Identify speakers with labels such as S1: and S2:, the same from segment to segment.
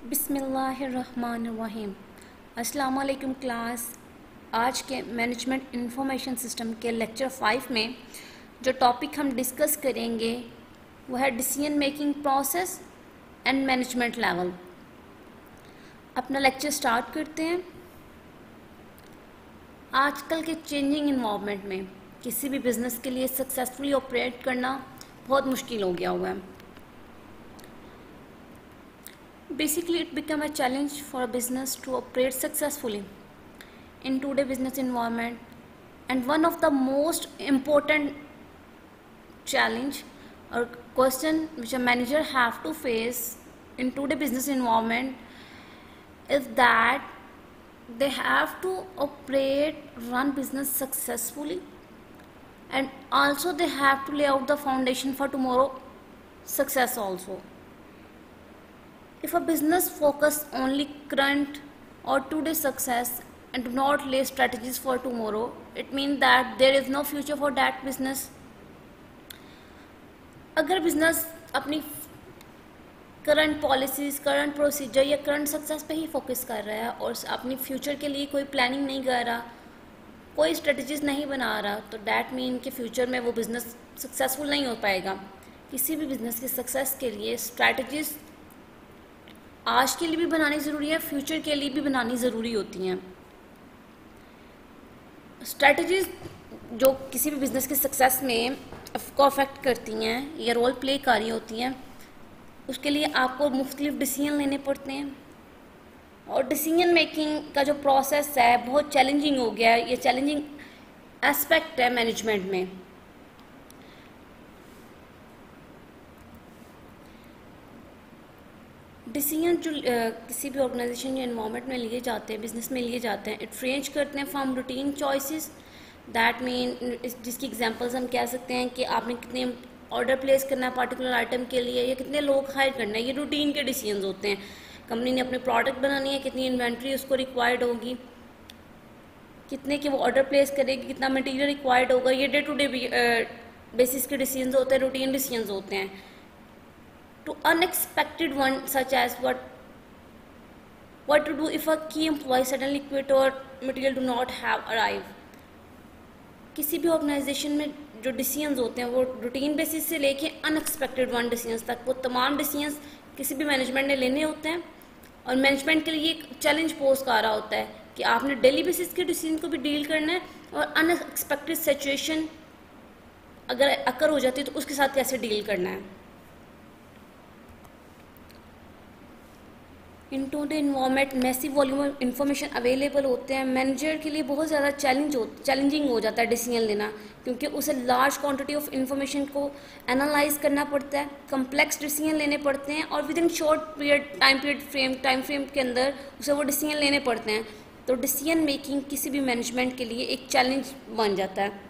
S1: बिस्मिल्लाहिर्रहमानिर्रहीम। अस्सलाम वालेकुम क्लास। आज के मैनेजमेंट इंफॉर्मेशन सिस्टम के लेक्चर 5 में जो टॉपिक हम डिस्कस करेंगे वो है decision making process and management level. अपना लेक्चर स्टार्ट करते हैं। आजकल के चेंजिंग इन्वायरमेंट में किसी भी बिज़नेस के लिए सक्सेसफुली ऑपरेट करना बहुत मुश्किल हो गया हुआ है। Basically, it became a challenge for a business to operate successfully in today's business environment. And one of the most important challenge or question which a manager have to face in today's business environment is that they have to run business successfully, and also they have to lay out the foundation for tomorrow success also. If a business focus only current or today's success and do not lay strategies for tomorrow, it means that there is no future for that business. अगर business अपनी current policies, current procedure या current success पे ही focus कर रहा है और अपनी future के लिए कोई प्लानिंग नहीं कर रहा, कोई स्ट्रेटजीज नहीं बना रहा, तो डैट मीन कि फ्यूचर में वो बिज़नेस सक्सेसफुल नहीं हो पाएगा। किसी भी बिज़नेस की सक्सेस के लिए स्ट्रैटेजीज आज के लिए भी बनानी ज़रूरी है, फ्यूचर के लिए भी बनानी ज़रूरी होती हैं। स्ट्रैटेजीज जो किसी भी बिज़नेस की सक्सेस में को अफेक्ट करती हैं या रोल प्ले कर रही होती हैं, उसके लिए आपको मुख्तलिफ डिसीजन लेने पड़ते हैं। और डिसीजन मेकिंग का जो प्रोसेस है बहुत चैलेंजिंग हो गया है। ये चैलेंजिंग एस्पेक्ट है मैनेजमेंट में। डिसीजन जो किसी भी ऑर्गेनाइजेशन या इन्वायरमेंट में लिए जाते हैं, बिजनेस में लिए जाते हैं, इट रेंज करते हैं from routine choices, that mean जिसकी एग्जांपल्स हम कह सकते हैं कि आपने कितने ऑर्डर प्लेस करना है पर्टिकुलर आइटम के लिए या कितने लोग हायर करना है, ये रूटीन के डिसीजंस होते हैं। कंपनी ने अपने प्रोडक्ट बनानी है, कितनी इन्वेंट्री उसको रिक्वायर्ड होगी, कितने के वो ऑर्डर प्लेस करेगी, कितना मटीरियल रिक्वायर्ड होगा, ये डे टू डे बेसिस के डिसीजंस होते हैं, रूटीन डिसीजंस होते हैं। To unexpected one such as what to do if a key employee suddenly quit or material do not have arrived. किसी भी ऑर्गेनाइजेशन में जो डिसीजंस होते हैं वो रूटीन बेसिस से लेके अनएक्सपेक्टेड वन डिसीजंस तक, वो तमाम डिसीजंस किसी भी मैनेजमेंट ने लेने होते हैं। और मैनेजमेंट के लिए एक चैलेंज पोज कर रहा होता है कि आपने डेली बेसिस के डिसीजन को भी डील करना है और अनएक्सपेक्टेड सिचुएशन अगर अकर हो जाती है तो उसके साथ कैसे डील करना है। In today environment massive volume information available होते हैं। मैनेजर के लिए बहुत ज़्यादा चैलेंजिंग हो जाता है डिसीजन लेना, क्योंकि उसे लार्ज क्वांटिटी ऑफ इन्फॉर्मेशन को एनालाइज करना पड़ता है, कम्प्लेक्स डिसीजन लेने पड़ते हैं और with in short period time frame के अंदर उसे वो डिसीजन लेने पड़ते हैं। तो डिसीजन मेकिंग किसी भी मैनेजमेंट के लिए एक चैलेंज बन जाता है।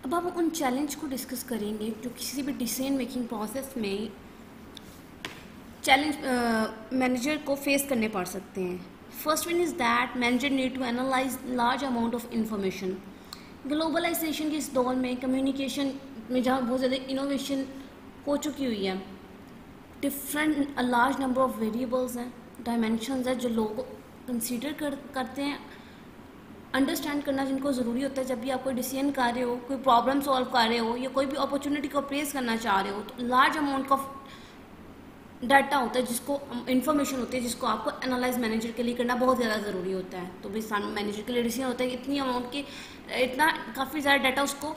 S1: अब हम उन चैलेंज को डिस्कस करेंगे जो किसी भी डिसीजन मेकिंग प्रोसेस में चैलेंज मैनेजर को फेस करने पड़ सकते हैं। First one is that manager need to analyze large amount of information. Globalization के इस दौर में कम्युनिकेशन में जहाँ बहुत ज़्यादा इनोवेशन हो चुकी हुई है, different large number of variables हैं, डायमेंशंस हैं जो लोग कंसीडर करते हैं, अंडरस्टैंड करना जिनको ज़रूरी होता है। जब भी आप कोई डिसीजन कर रहे हो, कोई प्रॉब्लम सॉल्व कर रहे हो या कोई भी अपॉर्चुनिटी को अप्रेस करना चाह रहे हो, तो लार्ज अमाउंट का डाटा होता है, जिसको इन्फॉर्मेशन होती है, जिसको आपको एनालाइज मैनेजर के लिए करना बहुत ज़्यादा ज़रूरी होता है। तो भी मैनेजर के लिए डिसीजन होता है कि इतनी अमाउंट की इतना काफ़ी ज़्यादा डाटा, उसको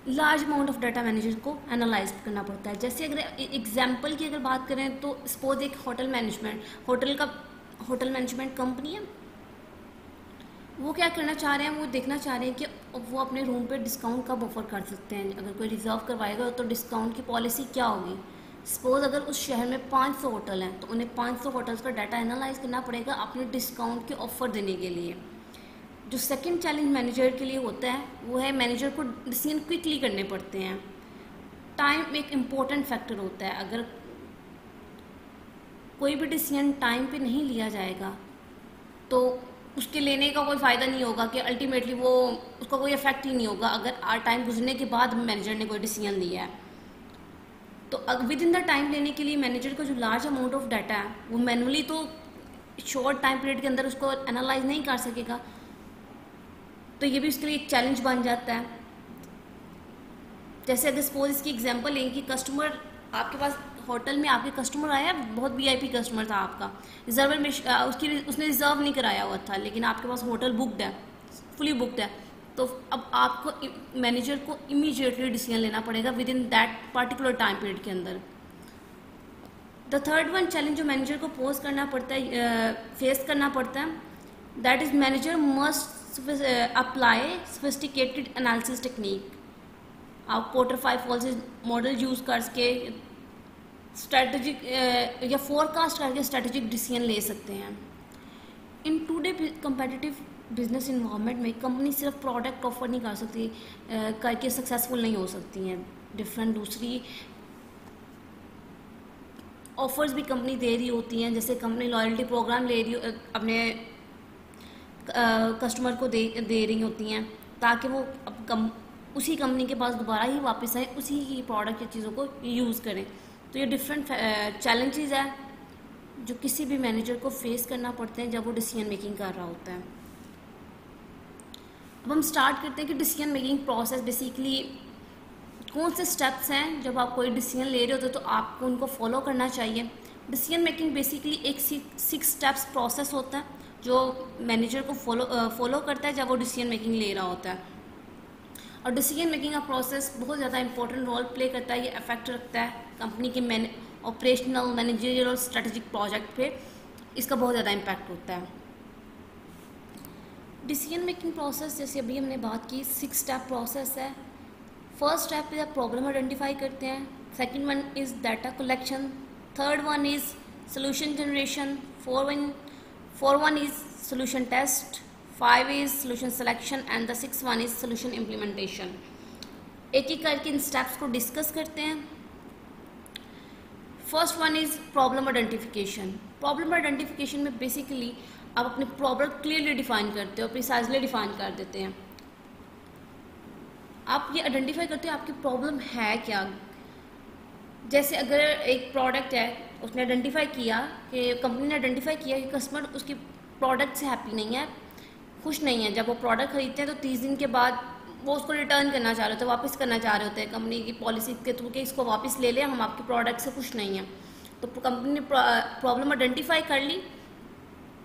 S1: large amount of data manager को एनालाइज करना पड़ता है। जैसे अगर एग्जाम्पल की अगर बात करें तो सपोज एक होटल मैनेजमेंट कंपनी है, वो क्या करना चाह रहे हैं, वो देखना चाह रहे हैं कि वो अपने रूम पे डिस्काउंट कब ऑफर कर सकते हैं। अगर कोई रिजर्व करवाएगा तो डिस्काउंट की पॉलिसी क्या होगी। सपोज अगर उस शहर में 500 होटल हैं तो उन्हें 500 होटल्स का डाटा एनालाइज करना पड़ेगा अपने डिस्काउंट के ऑफर देने के लिए। जो सेकंड चैलेंज मैनेजर के लिए होता है वो है मैनेजर को डिसीजन क्विकली करने पड़ते हैं। टाइम एक इम्पोर्टेंट फैक्टर होता है। अगर कोई भी डिसीजन टाइम पे नहीं लिया जाएगा तो उसके लेने का कोई फ़ायदा नहीं होगा, कि अल्टीमेटली वो उसका कोई इफेक्ट ही नहीं होगा अगर टाइम गुजरने के बाद मैनेजर ने कोई डिसीजन लिया है। तो विद इन द टाइम लेने के लिए मैनेजर का जो लार्ज अमाउंट ऑफ डाटा है वो मैनुअली तो शॉर्ट टाइम पीरियड के अंदर उसको एनालाइज नहीं कर सकेगा, तो ये भी उसके लिए एक चैलेंज बन जाता है। जैसे अगर सपोज इसकी एग्जांपल लें कि कस्टमर आपके पास होटल में आपके कस्टमर आया, बहुत वीआईपी कस्टमर था आपका, रिजर्वर में उसने रिजर्व नहीं कराया हुआ था, लेकिन आपके पास होटल बुकड है, फुली बुकड है, तो अब आपको मैनेजर को इमीडिएटली डिसीजन लेना पड़ेगा with in that particular time period के अंदर। द थर्ड वन चैलेंज जो मैनेजर को पोज करना पड़ता है, फेस करना पड़ता है, that is manager must apply sophisticated analysis technique. आप पोर्टर 5 पॉलिसी मॉडल यूज़ करके स्ट्रेटजिक या फोरकास्ट करके स्ट्रेटेजिक डिसीजन ले सकते हैं। In today competitive business environment में कंपनी सिर्फ प्रोडक्ट ऑफर नहीं कर सकती करके सक्सेसफुल नहीं हो सकती हैं, डिफरेंट दूसरी ऑफर्स भी कंपनी दे रही होती हैं। जैसे कंपनी लॉयल्टी प्रोग्राम ले रही अपने कस्टमर को दे रही होती हैं, ताकि वो अब उसी कंपनी के पास दोबारा ही वापस आए, उसी की प्रोडक्ट या चीज़ों को यूज़ करें। तो ये डिफरेंट चैलेंजेस है जो किसी भी मैनेजर को फेस करना पड़ते हैं जब वो डिसीजन मेकिंग कर रहा होता है। अब हम स्टार्ट करते हैं कि डिसीजन मेकिंग प्रोसेस बेसिकली कौन से स्टेप्स हैं जब आप कोई डिसीजन ले रहे होते तो आपको उनको फॉलो करना चाहिए। डिसीजन मेकिंग बेसिकली एक 6 स्टेप्स प्रोसेस होता है जो मैनेजर को फॉलो करता है जब वो डिसीजन मेकिंग ले रहा होता है। और डिसीजन मेकिंग का प्रोसेस बहुत ज़्यादा इंपॉर्टेंट रोल प्ले करता है, ये अफेक्ट रखता है कंपनी के ऑपरेशनल, मैनेजरियल और स्ट्रेटेजिक प्रोजेक्ट पे, इसका बहुत ज़्यादा इम्पैक्ट होता है। डिसीजन मेकिंग प्रोसेस जैसे अभी हमने बात की 6 स्टेप प्रोसेस है। फर्स्ट स्टेप पे आप प्रॉब्लम आइडेंटिफाई करते हैं, second one is data collection, third one is solution generation, four one is solution test, 5 is solution selection and the 6 one is solution implementation. एक एक करके इन स्टेप्स को डिस्कस करते हैं। First one is problem identification. Problem identification में basically आप अपने प्रॉब्लम क्लियरली डिफाइन करते हो, प्रिसाइजली डिफाइन कर देते हैं। आप ये आइडेंटिफाई करते हो आपकी प्रॉब्लम है क्या। जैसे अगर एक प्रोडक्ट है, उसने आइडेंटिफाई किया कि कंपनी ने आइडेंटिफाई किया कि कस्टमर उसकी प्रोडक्ट से हैप्पी नहीं है, खुश नहीं है। जब वो प्रोडक्ट खरीदते हैं तो 30 दिन के बाद वो उसको रिटर्न करना चाह रहे होते हैं, वापस करना चाह रहे होते हैं कंपनी की पॉलिसी के थ्रू कि इसको वापस ले लें, हम आपके प्रोडक्ट से खुश नहीं हैं। तो कंपनी ने प्रॉब्लम आइडेंटिफाई कर ली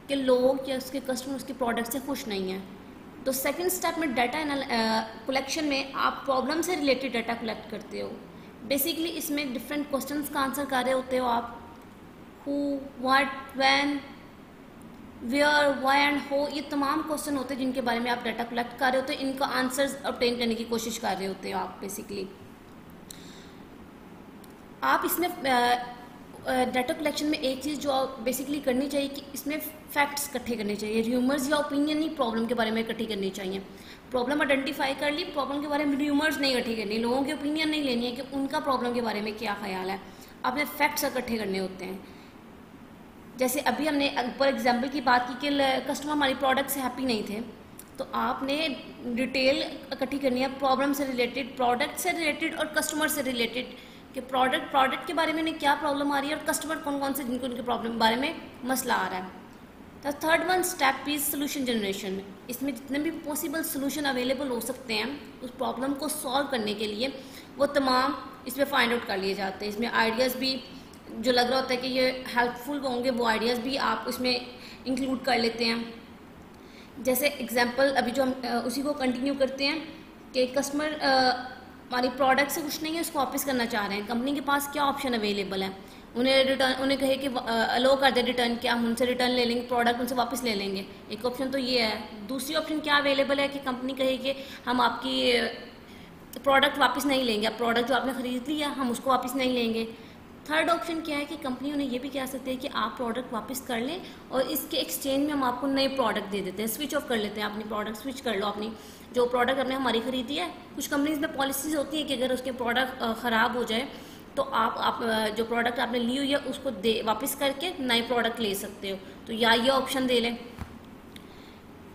S1: कि लोग या उसके कस्टमर उसके प्रोडक्ट से खुश नहीं हैं। तो सेकंड स्टेप में डाटा कलेक्शन में आप प्रॉब्लम से रिलेटेड डाटा कलेक्ट करते हो। बेसिकली इसमें डिफरेंट क्वेश्चंस का आंसर कर रहे होते हो आप, who, what, when, where, why and how, ये तमाम क्वेश्चन होते हैं जिनके बारे में आप डाटा कलेक्ट कर रहे होते हो, इनका आंसर्स ऑब्टेन करने की कोशिश कर रहे होते हो आप। बेसिकली आप इसमें डाटा कलेक्शन में एक चीज़ जो बेसिकली करनी चाहिए कि इसमें फैक्ट्स इकट्ठे करने चाहिए, र्यूमर्स या ओपिनियन नहीं प्रॉब्लम के बारे में इकट्ठी करनी चाहिए। प्रॉब्लम आइडेंटिफाई कर ली, प्रॉब्लम के बारे में र्यूमर्स नहीं इकट्ठी करनी, लोगों की ओपिनियन नहीं लेनी है कि उनका प्रॉब्लम के बारे में क्या ख्याल है, आपने फैक्ट्स इकट्ठे करने होते हैं। जैसे अभी हमने फॉर एग्जांपल की बात की कि कस्टमर हमारी प्रोडक्ट से हैप्पी नहीं थे, तो आपने डिटेल इकट्ठी करनी है प्रॉब्लम से रिलेटेड, प्रोडक्ट से रिलेटेड और कस्टमर से रिलेटेड, कि प्रोडक्ट के बारे में इन्हें क्या प्रॉब्लम आ रही है और कस्टमर कौन कौन से जिनको उनके प्रॉब्लम के बारे में मसला आ रहा है। तो third one step is solution generation. इसमें जितने भी पॉसिबल सोल्यूशन अवेलेबल हो सकते हैं उस प्रॉब्लम को सॉल्व करने के लिए वो तमाम इसमें फाइंड आउट कर लिए जाते हैं। इसमें आइडियाज़ भी जो लग रहा होता है कि ये हेल्पफुल होंगे, वो आइडियाज़ भी आप उसमें इंक्लूड कर लेते हैं। जैसे एग्जांपल अभी जो हम उसी को कंटिन्यू करते हैं कि कस्टमर हमारी प्रोडक्ट से कुछ नहीं है, उसको वापस करना चाह रहे हैं, कंपनी के पास क्या ऑप्शन अवेलेबल है, उन्हें कहे कि अलो कर दे रिटर्न, क्या हम उनसे रिटर्न ले लेंगे, प्रोडक्ट उनसे वापस ले लेंगे, एक ऑप्शन तो ये है। दूसरी ऑप्शन क्या अवेलेबल है कि कंपनी कहे कि हम आपकी प्रोडक्ट वापस नहीं लेंगे, अब प्रोडक्ट जो आपने ख़रीद लिया हम उसको वापस नहीं लेंगे। थर्ड ऑप्शन क्या है कि कंपनी उन्हें ये भी कह सकते हैं कि आप प्रोडक्ट वापस कर लें और इसके एक्सचेंज में हम आपको नए प्रोडक्ट दे देते हैं, स्विच ऑफ कर लेते हैं, अपनी प्रोडक्ट स्विच कर लो, अपनी जो प्रोडक्ट आपने हमारी खरीदी है। कुछ कंपनीज में पॉलिसीज होती है कि अगर उसके प्रोडक्ट ख़राब हो जाए तो आप जो प्रोडक्ट आपने ली हुई है उसको वापस करके नए प्रोडक्ट ले सकते हो, तो या ये ऑप्शन दे लें।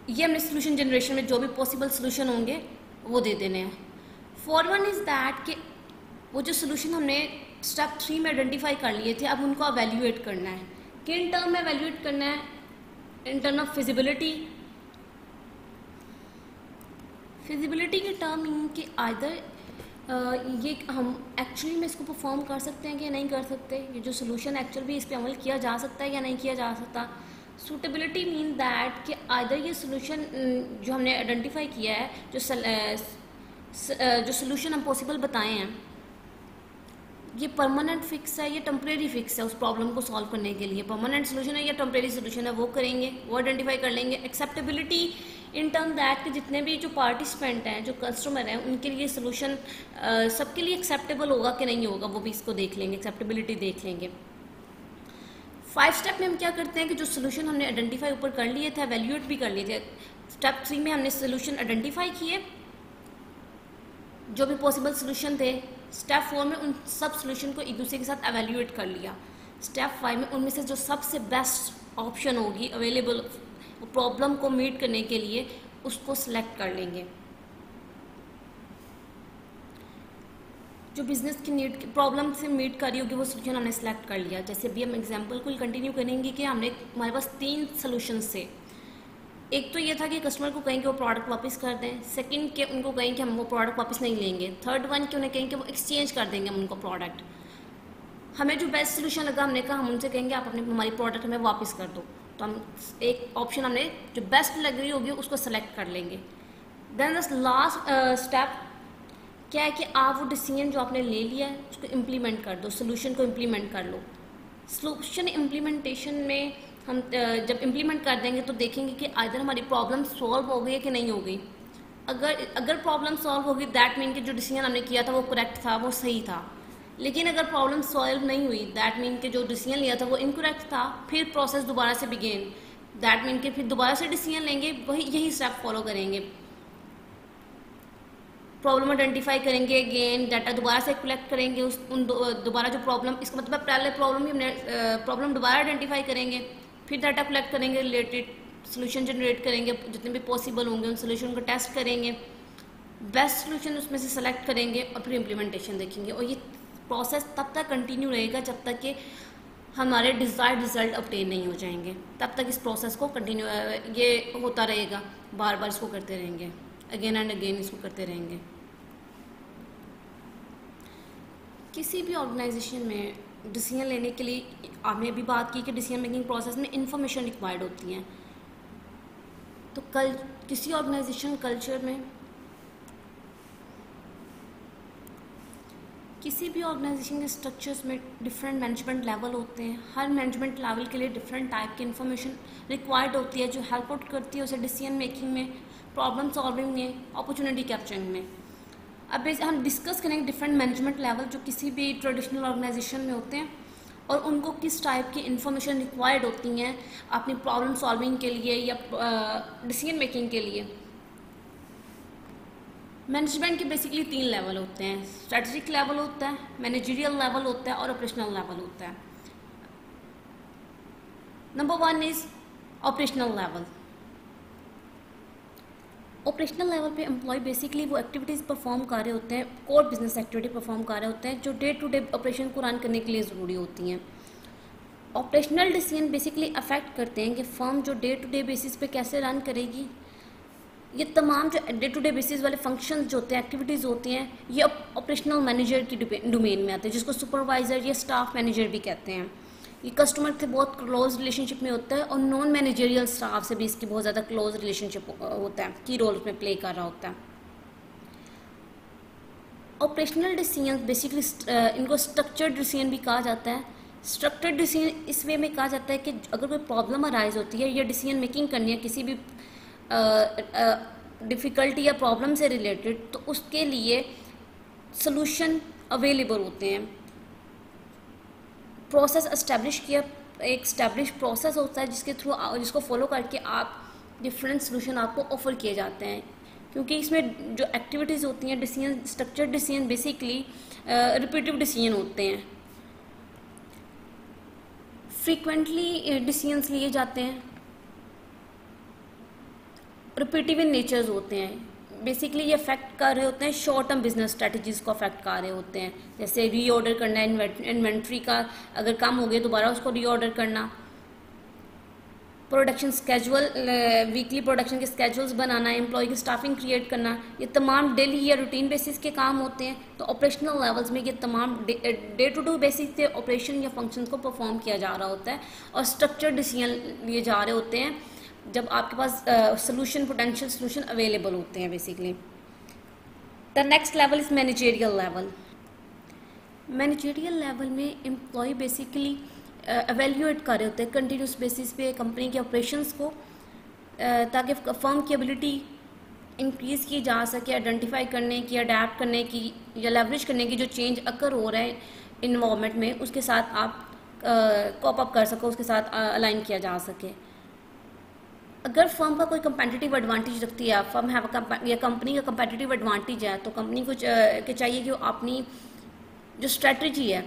S1: ये हमने सोल्यूशन जनरेशन में जो भी पॉसिबल सोल्यूशन होंगे वो दे देने हैं। फॉर वन इज़ दैट कि वो जो सोल्यूशन हमने स्टेप 3 में आइडेंटिफाई कर लिए थे, अब उनको एवेल्यूएट करना है। किन टर्म में एवेल्यूएट करना है? In term of feasibility. Feasibility के टर्म इनके आइदर ये हम एक्चुअली में इसको परफॉर्म कर सकते हैं कि नहीं कर सकते, ये जो सोल्यूशन एक्चुअल भी इस पर अमल किया जा सकता है या नहीं किया जा सकता। सूटेबिलिटी मीन दैट कि आइदर ये सोल्यूशन जो हमने आइडेंटिफाई किया है, जो सोल्यूशन हम पॉसिबल बताए हैं, ये परमानेंट फिक्स है या टेम्परेरी फिक्स है उस प्रॉब्लम को सॉल्व करने के लिए। परमानेंट सोल्यूशन है या टेम्परेरी सोल्यूशन है वो करेंगे, वो आइडेंटिफाई कर लेंगे। एक्सेप्टेबिलिटी इन टर्म दैट कि जितने भी जो पार्टिसिपेंट हैं, जो कस्टमर हैं, उनके लिए सोल्यूशन सबके लिए एक्सेप्टेबल होगा कि नहीं होगा, वो भी इसको देख लेंगे, एक्सेप्टेबिलिटी देख लेंगे। 5 स्टेप में हम क्या करते हैं कि जो सोल्यूशन हमने आइडेंटिफाई ऊपर कर लिए थे, एवेल्यूएट भी कर लिए थे। स्टेप 3 में हमने सोल्यूशन आइडेंटिफाई किए, जो भी पॉसिबल सोल्यूशन थे। स्टेप 4 में उन सब सोल्यूशन को एक दूसरे के साथ एवेल्यूएट कर लिया। स्टेप 5 में उनमें से जो सबसे बेस्ट ऑप्शन होगी अवेलेबल प्रॉब्लम को मीट करने के लिए, उसको सिलेक्ट कर लेंगे। जो बिजनेस की नीड प्रॉब्लम से मीट कर रही होगी वो सोल्यूशन हमने सेलेक्ट कर लिया। जैसे अभी हम एग्जांपल को कंटिन्यू करेंगे कि हमारे पास 3 सोल्यूशंस थे। एक तो ये था कि कस्टमर को कहें कि वो प्रोडक्ट वापस कर दें, सेकंड के उनको कहें कि हम वो प्रोडक्ट वापस नहीं लेंगे, थर्ड वन कि उन्हें कहें कि वो एक्सचेंज कर देंगे हम उनको प्रोडक्ट। हमें जो बेस्ट सोल्यूशन लगा, हमने कहा हम उनसे कहेंगे आप हमारी प्रोडक्ट हमें वापस कर दो। तो हम एक ऑप्शन हमने जो बेस्ट लग रही होगी उसको सेलेक्ट कर लेंगे। देन द लास्ट स्टेप क्या है कि आप वो डिसीजन जो आपने ले लिया है उसको इम्प्लीमेंट कर दो, सोल्यूशन को इम्प्लीमेंट कर लो। सोल्यूशन इम्प्लीमेंटेशन में हम जब इम्प्लीमेंट कर देंगे तो देखेंगे कि आइदर हमारी प्रॉब्लम सॉल्व हो गई है कि नहीं हो गई। अगर प्रॉब्लम सॉल्व होगी दैट मीन कि जो डिसीजन हमने किया था वो करेक्ट था, वो सही था। लेकिन अगर प्रॉब्लम सॉल्व नहीं हुई दैट मीन कि जो डिसीजन लिया था वो इनकरेक्ट था, फिर प्रोसेस दोबारा से बिगेन, दैट मीन कि फिर दोबारा से डिसीजन लेंगे, यही स्टेप फॉलो करेंगे। प्रॉब्लम आइडेंटिफाई करेंगे, अगेन डाटा दोबारा से कलेक्ट करेंगे, दोबारा जो प्रॉब्लम, इसका मतलब पहले प्रॉब्लम ही हमने प्रॉब्लम दोबारा आइडेंटिफाई करेंगे, फिर डाटा कलेक्ट करेंगे, रिलेटेड सोल्यूशन जनरेट करेंगे, जितने भी पॉसिबल होंगे उन सोल्यूशन को टेस्ट करेंगे, बेस्ट सोल्यूशन उसमें से सेलेक्ट करेंगे और फिर इम्प्लीमेंटेशन देखेंगे। और ये प्रोसेस तब तक कंटिन्यू रहेगा जब तक कि हमारे डिज़ायर्ड रिजल्ट ऑब्टेन नहीं हो जाएंगे, तब तक इस प्रोसेस को कंटिन्यू ये होता रहेगा, बार बार इसको करते रहेंगे, अगेन एंड अगेन इसको करते रहेंगे। किसी भी ऑर्गेनाइजेशन में डिसीजन लेने के लिए आपने अभी बात की कि डिसीजन मेकिंग प्रोसेस में इंफॉर्मेशन रिक्वायर्ड होती हैं। तो किसी ऑर्गेनाइजेशन कल्चर में, किसी भी ऑर्गेनाइजेशन के स्ट्रक्चर्स में डिफरेंट मैनेजमेंट लेवल होते हैं। हर मैनेजमेंट लेवल के लिए डिफरेंट टाइप की इंफॉर्मेशन रिक्वायर्ड होती है जो हेल्प आउट करती है उसे डिसीजन मेकिंग में, प्रॉब्लम सॉल्विंग में, अपॉर्चुनिटी कैप्चरिंग में। अब हम डिस्कस करेंगे डिफरेंट मैनेजमेंट लेवल जो किसी भी ट्रेडिशनल ऑर्गेनाइजेशन में होते हैं और उनको किस टाइप की इंफॉर्मेशन रिक्वायर्ड होती हैं अपनी प्रॉब्लम सॉल्विंग के लिए या डिसीजन मेकिंग के लिए। मैनेजमेंट के बेसिकली 3 लेवल होते हैं, स्ट्रेटजिक लेवल होता है, मैनेजरियल लेवल होता है और ऑपरेशनल लेवल होता है। Number 1 is operational level. Operational level पे एम्प्लॉय बेसिकली वो एक्टिविटीज़ परफॉर्म कर रहे होते हैं, कोर बिजनेस एक्टिविटी परफॉर्म कर रहे होते हैं जो डे टू डे ऑपरेशन को रन करने के लिए ज़रूरी होती हैं। ऑपरेशनल डिसीजन बेसिकली अफेक्ट करते हैं कि फर्म जो डे टू डे बेसिस पे कैसे रन करेगी। ये तमाम जो डे टू डे बेसिस वाले फंक्शंस जो होते हैं, एक्टिविटीज़ होती हैं, ये ऑपरेशनल मैनेजर की डोमेन में आते हैं जिसको सुपरवाइज़र या स्टाफ मैनेजर भी कहते हैं। ये कस्टमर से बहुत क्लोज रिलेशनशिप में होता है और नॉन मैनेजरियल स्टाफ से भी इसकी बहुत ज़्यादा क्लोज रिलेशनशिप होता है, की रोल उसमें प्ले कर रहा होता है। ऑपरेशनल डिसीजन बेसिकली इनको स्ट्रक्चर्ड डिसीजन भी कहा जाता है। स्ट्रक्चर्ड डिसीजन इस वे में कहा जाता है कि अगर कोई प्रॉब्लम अराइज होती है या डिसीजन मेकिंग करनी है किसी भी डिफ़िकल्टी या प्रॉब्लम से रिलेटेड, तो उसके लिए सॉल्यूशन अवेलेबल होते हैं। प्रोसेस एस्टेब्लिश किया, एक एस्टेब्लिश प्रोसेस होता है जिसके थ्रू जिसको फॉलो करके आप डिफरेंट सोल्यूशन आपको ऑफर किए जाते हैं। क्योंकि इसमें जो एक्टिविटीज़ होती हैं decision, structured decision basically repetitive decision होते हैं, फ्रीक्वेंटली डिसीजंस लिए जाते हैं रिपीटिव इन नेचर्स होते हैं। बेसिकली ये अफेक्ट कर रहे होते हैं शॉर्ट टर्म बिजनेस स्ट्रेटजीज को अफेक्ट कर रहे होते हैं, जैसे रीऑर्डर करना, इन्वेंट्री का अगर कम हो गया दोबारा उसको रीऑर्डर करना, प्रोडक्शन स्केजुअल, वीकली प्रोडक्शन के स्केजुअल्स बनाना, एम्प्लॉय की स्टाफिंग क्रिएट करना, ये तमाम डेली या रूटीन बेसिस के काम होते हैं। तो ऑपरेशनल लेवल्स में ये तमाम डे टू डे बेसिस पे ऑपरेशन या फंक्शन को परफॉर्म किया जा रहा होता है और स्ट्रक्चर डिसीजन लिए जा रहे होते हैं जब आपके पास सोल्यूशन, पोटेंशियल सोल्यूशन अवेलेबल होते हैं basically. The next level is managerial level. Managerial level में एम्प्लॉय बेसिकली एवेल्यूएट कर रहे होते हैं कंटिन्यूस बेसिस पे कंपनी के ऑपरेशंस को, ताकि फर्म की एबिलिटी इंक्रीज़ की जा सके आइडेंटिफाई करने की, अडेप्ट करने की या लेवरेज करने की जो चेंज अकर हो रहा है इन्वायरमेंट में, उसके साथ आप कॉप अप कर सको, उसके साथ अलाइन किया जा सके। अगर फर्म का कोई कंपेटिटिव एडवांटेज रखती है, फर्म या कंपनी का कंपेटिटिव एडवांटेज है, तो कंपनी को चाहिए कि वो अपनी जो स्ट्रेटजी है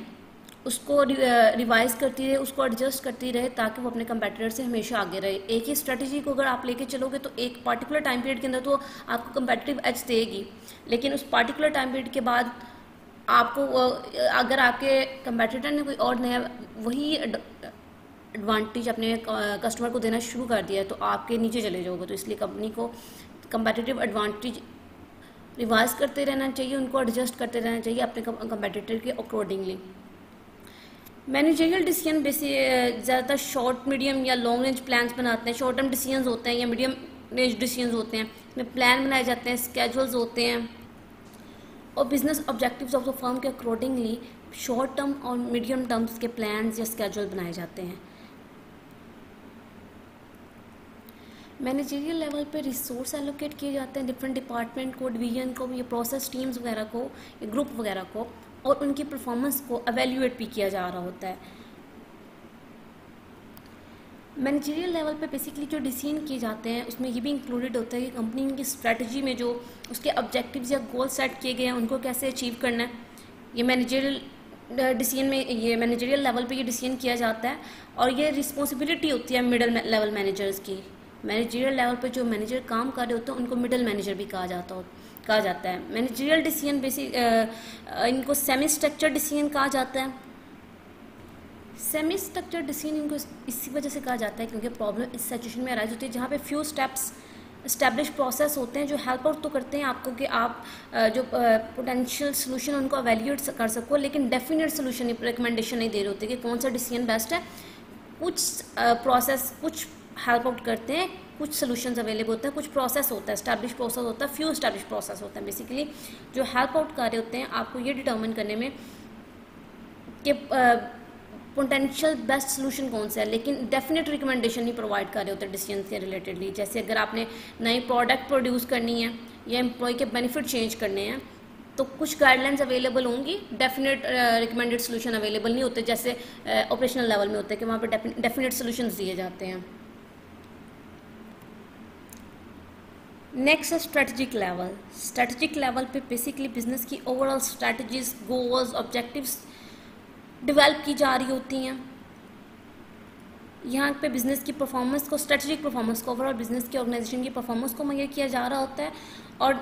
S1: उसको रिवाइज करती रहे, उसको एडजस्ट करती रहे, ताकि वो अपने कंपेटिटर से हमेशा आगे रहे। एक ही स्ट्रेटजी को अगर आप लेके चलोगे तो एक पार्टिकुलर टाइम पीरियड के अंदर तो आपको कंपेटिटिव एज देगी, लेकिन उस पार्टिकुलर टाइम पीरियड के बाद आपको अगर आपके कंपेटिटर ने कोई और नया वही एडवांटेज अपने कस्टमर को देना शुरू कर दिया है तो आपके नीचे चले जाओगे। तो इसलिए कंपनी को कंपेटिटिव एडवांटेज रिवाइज करते रहना चाहिए, उनको एडजस्ट करते रहना चाहिए अपने कंपेटिटर के अकॉर्डिंगली। मैनेजरियल डिसीजन ज़्यादातर शॉर्ट, मीडियम या लॉन्ग रेंज प्लान्स बनाते हैं। शॉर्ट टर्म डिसीजंस होते हैं या मीडियम रेंज डिसीजंस होते हैं, इसमें प्लान बनाए जाते हैं, स्केजुअल्स होते हैं और business objectives of the firm के अकॉर्डिंगली शॉर्ट टर्म और मीडियम टर्म्स के प्लान्स या स्केजुअल बनाए जाते हैं। मैनेजरियल लेवल पे रिसोर्स एलोकेट किए जाते हैं डिफरेंट डिपार्टमेंट को, डिवीजन को, या प्रोसेस टीम्स वगैरह को या ग्रुप वगैरह को, और उनकी परफॉर्मेंस को एवेल्यूएट भी किया जा रहा होता है। मैनेजरियल लेवल पे बेसिकली जो डिसीजन किए जाते हैं उसमें ये भी इंक्लूडेड होता है कि कंपनी की स्ट्रेटजी में जो उसके ऑब्जेक्टिव्स या गोल सेट किए गए हैं उनको कैसे अचीव करना है, ये मैनेजरियल डिसीजन में, ये मैनेजरियल लेवल पे ये डिसीजन किया जाता है। और ये रिस्पॉन्सिबिलिटी होती है मिडिल लेवल मैनेजर्स की। मैनेजरियल लेवल पे जो मैनेजर काम कर रहे होते हैं उनको मिडिल मैनेजर भी कहा जाता है। मैनेजरियल डिसीजन बेसिक इनको सेमी स्ट्रक्चर डिसीजन कहा जाता है। सेमी स्ट्रक्चर डिसीजन इनको इसी वजह से कहा जाता है क्योंकि प्रॉब्लम इस सिचुएशन में अराइज होती है जहाँ पे फ्यू स्टेप्स एस्टेब्लिश प्रोसेस होते हैं जो हेल्प आउट तो करते हैं आपको कि आप जो पोटेंशियल सोल्यूशन उनको एवेल्यूएट कर सको, लेकिन डेफिनेट सोल्यूशन रिकमेंडेशन नहीं दे रहे होते कि कौन सा डिसीजन बेस्ट है। कुछ प्रोसेस कुछ हेल्प आउट करते हैं, कुछ सोल्यूशंस अवेलेबल होते हैं, कुछ प्रोसेस होता है, एस्टैब्लिश प्रोसेस होता है, फ्यू एस्टैब्लिश प्रोसेस होता है बेसिकली जो हेल्प आउट कर रहे होते हैं आपको ये डिटर्मिन करने में कि पोटेंशियल बेस्ट सोल्यूशन कौन सा है, लेकिन डेफिनेट रिकमेंडेशन नहीं प्रोवाइड कर रहे होते डिसीजन से रिलेटेडली। जैसे अगर आपने नई प्रोडक्ट प्रोड्यूस करनी है या एम्प्लॉय के बेनिफिट चेंज करने हैं तो कुछ गाइडलाइंस अवेलेबल होंगी, डेफिनेट रिकमेंडेड सोल्यूशन अवेलेबल नहीं होते जैसे ऑपरेशनल लेवल में होते हैं कि वहाँ पर डेफिनेट सोल्यूशन दिए जाते हैं। नेक्स्ट है स्ट्रेटजिक लेवल। स्ट्रेटजिक लेवल पे बेसिकली बिजनेस की overall strategies, goals, objectives develop की जा रही होती हैं। यहाँ पे बिजनेस की परफॉर्मेंस को, स्ट्रेटजिक परफॉर्मेंस को, ओवरऑल बिजनेस की ऑर्गेनाइजेशन की परफॉर्मेंस को मेजर किया जा रहा होता है और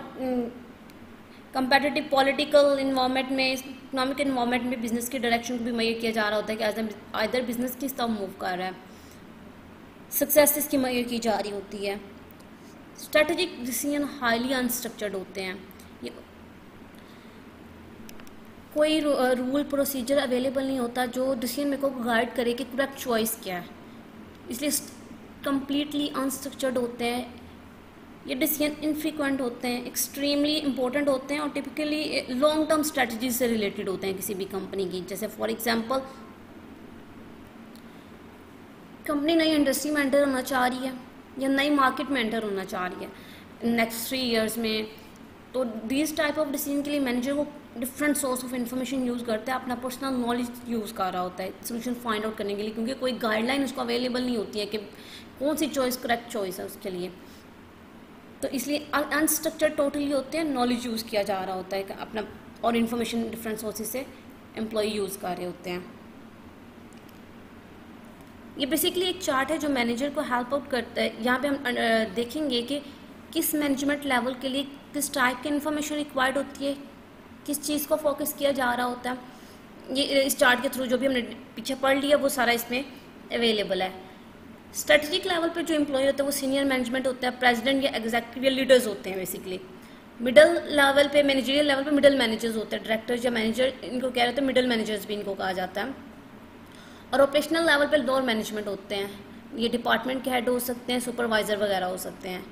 S1: कंपेटिटिव पॉलिटिकल इन्वायरमेंट में, इकोनॉमिक इन्वायरमेंट में बिजनेस के डायरेक्शन को भी मेजर किया जा रहा होता है कि आइदर बिजनेस किस तरह मूव कर रहा है, सक्सेस इसकी मेजर की जा रही होती है। स्ट्रेटेजिक डिसीजन हाईली अनस्ट्रक्चर्ड होते हैं, ये कोई रूल प्रोसीजर अवेलेबल नहीं होता जो डिसीजन मेकर को गाइड करे कि करेक्ट चॉइस क्या है, इसलिए कम्प्लीटली अनस्ट्रक्चर्ड होते हैं। ये डिसीजन इनफ्रीक्वेंट होते हैं, एक्सट्रीमली इंपॉर्टेंट होते हैं और टिपिकली लॉन्ग टर्म स्ट्रेटजी से रिलेटेड होते हैं किसी भी कंपनी की। जैसे फॉर एग्जांपल कंपनी नई इंडस्ट्री में एंटर होना चाह रही है या नई मार्केट में एंटर होना चाह रही है नेक्स्ट 3 ईयर्स में, तो दिस टाइप ऑफ डिसीजन के लिए मैनेजर को different source of information use करता है, अपना पर्सनल नॉलेज यूज़ कर रहा होता है सोल्यूशन फाइंड आउट करने के लिए, क्योंकि कोई गाइडलाइन उसको अवेलेबल नहीं होती है कि कौन सी चॉइस करेक्ट चॉइस है उसके लिए। तो इसलिए अनस्ट्रक्चर्ड टोटली होते हैं, नॉलेज यूज़ किया जा रहा होता है अपना, और इन्फॉर्मेशन डिफरेंट सोर्सेज से एम्प्लॉय यूज़ कर रहे होते हैं। ये बेसिकली एक चार्ट है जो मैनेजर को हेल्प आउट करता है। यहाँ पे हम देखेंगे कि किस मैनेजमेंट लेवल के लिए किस टाइप की इन्फॉर्मेशन रिक्वायर्ड होती है, किस चीज़ को फोकस किया जा रहा होता है, ये इस चार्ट के थ्रू जो भी हमने पीछे पढ़ लिया वो सारा इसमें अवेलेबल है। स्ट्रेटेजिक लेवल पे जो एम्प्लॉय होता है वो सीनियर मैनेजमेंट होता है, प्रेसिडेंट या एग्जीक्यूटिव या लीडर्स होते हैं बेसिकली। मिडल लेवल पे, मैनेजरियल लेवल पे मिडल मैनेजर्स होते हैं, डायरेक्टर्स या मैनेजर इनको कह रहे थे, मिडल मैनेजर्स भी इनको कहा जाता है। और ऑपरेशनल लेवल पे लोअर मैनेजमेंट होते हैं, ये डिपार्टमेंट के हेड हो सकते हैं, सुपरवाइजर वगैरह हो सकते हैं।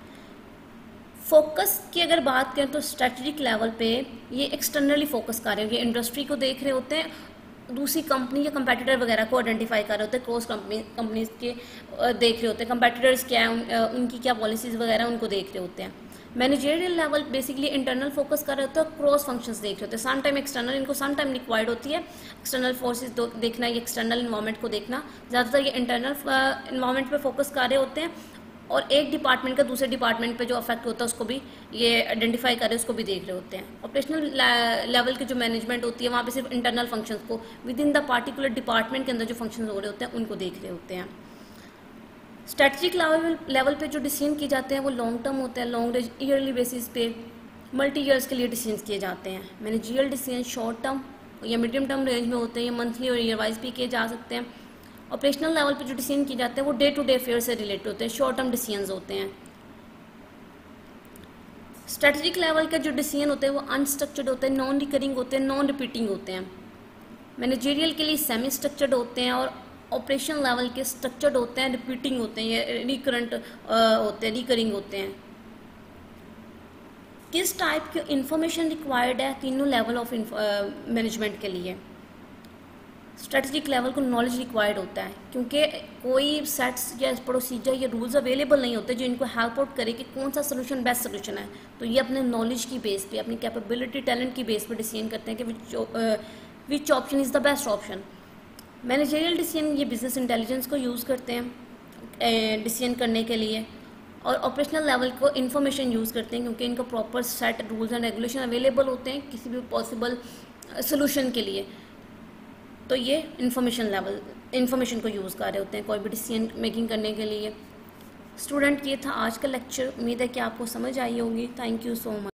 S1: फोकस की अगर बात करें तो स्ट्रेटेजिक लेवल पे ये एक्सटर्नली फोकस कर रहे हैं, ये इंडस्ट्री को देख रहे होते हैं, दूसरी कंपनी या कंपेटिटर वगैरह को आइडेंटिफाई कर रहे होते हैं, क्रॉस कंपनीज के देख रहे होते हैं, कंपेटिटर्स क्या है, उनकी क्या पॉलिसीज़ वगैरह उनको देख रहे होते हैं। Managerial level basically internal focus कर रहे होते हैं, क्रॉस फंक्शंस देख रहे होते हैं, सम टाइम एक्सटर्नल, इनको सम टाइम रिक्वायर्ड होती है एक्सटर्नल फोर्सेस देखना, ये एक्सटर्नल इन्वायरमेंट को देखना, ज़्यादातर ये इंटरनल इन्वायरमेंट पे फोकस कर रहे होते हैं, और एक डिपार्टमेंट का दूसरे डिपार्टमेंट पे जो अफेक्ट होता है उसको भी ये आइडेंटिफाई कर रहे हैं, उसको भी देख रहे होते हैं। ऑपरेशनल लेवल की जो मैनेजमेंट होती है वहाँ पे सिर्फ इंटरनल फंक्शंस को with in the particular department के अंदर जो फंक्शंस हो रहे होते हैं उनको देख रहे होते हैं। स्ट्रेटजिक लेवल पे जो डिसीजन किए जाते हैं वो लॉन्ग टर्म होते हैं, लॉन्ग ईयरली बेसिस पे मल्टी ईयर्स के लिए डिसीजन किए जाते हैं। मैनेजरियल डिसीजन शॉर्ट टर्म या मीडियम टर्म रेंज में होते हैं, या मंथली और ईयर वाइज भी किए जा सकते हैं। ऑपरेशनल लेवल पे जो डिसीजन किए जाते हैं वो डे टू डे अफेयर से रिलेटेड होते हैं, शॉर्ट टर्म डिसीजंस होते हैं। स्ट्रेटजिक लेवल के जो डिसीजन होते हैं वो अनस्ट्रक्चर्ड होते हैं, नॉन रिकरिंग होते हैं, नॉन रिपीटिंग होते हैं। मैनेजरियल के लिए सेमी स्ट्रक्चर्ड होते हैं, और ऑपरेशन लेवल के स्ट्रक्चर्ड होते हैं, रिपीटिंग होते हैं, या रिकरेंट होते हैं, रिकरिंग होते हैं। किस टाइप की इंफॉर्मेशन रिक्वायर्ड है तीनों लेवल ऑफ मैनेजमेंट के लिए? स्ट्रेटजिक लेवल को नॉलेज रिक्वायर्ड होता है, क्योंकि कोई सेट्स या प्रोसीजर या रूल्स अवेलेबल नहीं होते जो इनको हेल्प आउट करे कि कौन सा सोल्यूशन बेस्ट सोल्यूशन है। तो ये अपने नॉलेज की बेस पे, अपनी कैपेबिलिटी टैलेंट की बेस पे डिसीजन करते हैं कि which option is the best option. Managerial decision ये बिजनेस इंटेलिजेंस को यूज़ करते हैं डिसीजन करने के लिए, और ऑपरेशनल लेवल को इन्फॉर्मेशन यूज़ करते हैं क्योंकि इनको proper set rules and regulation available होते हैं किसी भी पॉसिबल सोल्यूशन के लिए। तो ये इन्फॉर्मेशन को यूज़ कर रहे होते हैं कोई भी डिसीजन मेकिंग करने के लिए। स्टूडेंट, ये था आज का लेक्चर, उम्मीद है कि आपको समझ आई होगी। Thank you so much.